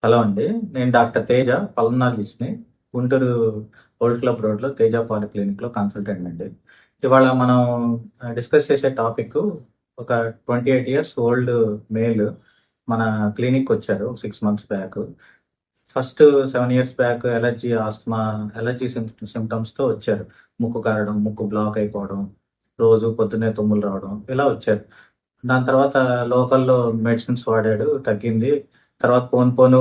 Hello అండి. నేను doctor Teja, పల్మనాలజిస్ట్‌ని. గుంటూరు ఓల్డ్ క్లబ్ రోడ్‌లో తేజ పాలిక్లినిక్‌లో కన్సల్టెంట్ అండి. ఇవాళ మనం డిస్కస్ చేసే టాపిక్ ఒక 28 ఇయర్స్ ఓల్డ్ మేల్ మన క్లినిక్ వచ్చారు 6 months back. First 7 years back allergy, asthma, allergy సిమ్టమ్స్‌తో వచ్చారు. ముక్కు కారడం, ముక్కు బ్లాక్ అయిపోవడం, రోజు పొద్దున్నే తుమ్ములు రావడం ఇలా వచ్చారు. దాని తర్వాత లోకల్‌లో మెడిసిన్స్ వాడాడు, తగ్గింది. తర్వాత పోను పోను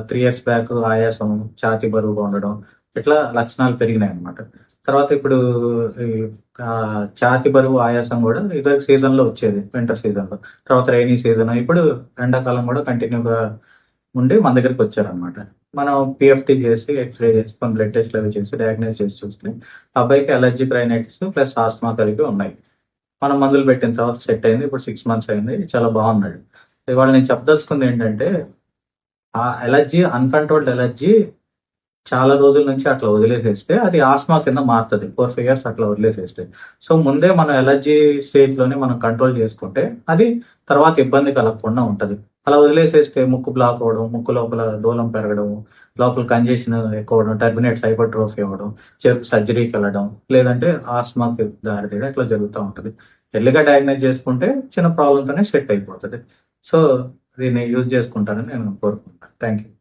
3 ఇయర్స్ బ్యాక్ ఆయాసం, ఛాతీ బరువుగా ఉండడం ఇట్లా లక్షణాలు పెరిగినాయన్నమాట. తర్వాత ఇప్పుడు ఈ ఛాతీ బరువు, ఆయాసం కూడా ఇదివరకు సీజన్‌లో వచ్చేది, వింటర్ సీజన్‌లో. తర్వాత రైనీ సీజన్, ఇప్పుడు ఎండాకాలం కూడా కంటిన్యూగా ఉండి మన దగ్గరికి వచ్చారనమాట. మనం పిఎఫ్టీ చేసి, ఎక్స్‌రే చేసి, కొన్ని బ్లడ్ టెస్ట్‌లు అవి చేసి డయాగ్నోస్ చేసి చూస్తే అబ్బాయికి అలర్జిక్ రైనైటిస్ ప్లస్ ఆస్తమా కలిపి ఉన్నాయి. మనం మందులు పెట్టిన తర్వాత సెట్ అయింది. ఇప్పుడు 6 మంత్స్ అయింది. చాలా బాగున్నాడు. ఇవాళ నేను చెప్పదలుచుకుంది ఏంటంటే, ఆ ఎలర్జీ, అన్‌కంట్రోల్డ్ ఎలర్జీ చాలా రోజుల నుంచి అట్లా వదిలేసేస్తే అది ఆస్మా కింద మారుతది. 4, 5 ఇయర్స్ అట్లా వదిలేసేస్తే. సో, ముందే మనం ఎలర్జీ స్టేజ్‌లోనే మనం కంట్రోల్ చేసుకుంటే అది తర్వాత ఇబ్బంది కలగకుండా ఉంటది. అలా వదిలేసేస్తే ముక్కు బ్లాక్ అవ్వడం, ముక్కు లోపల దూలం పెరగడం, లోపల కంజెషన్ ఎక్కువ అవ్వడం, టర్బినేట్స్ హైపర్ట్రోఫీ అవ్వడం, చివరికి సర్జరీకి వెళ్ళడం, లేదంటే ఆస్మాకి దారితీయడం ఇట్లా జరుగుతా ఉంటది. ఎర్లీగా డయాగ్నైజ్ చేసుకుంటే చిన్న ప్రాబ్లమ్‌తోనే సెట్ అయిపోతది. సో, దీన్ని యూజ్ చేసుకుంటారని నేను కోరుకుంటున్నాను. Thank you.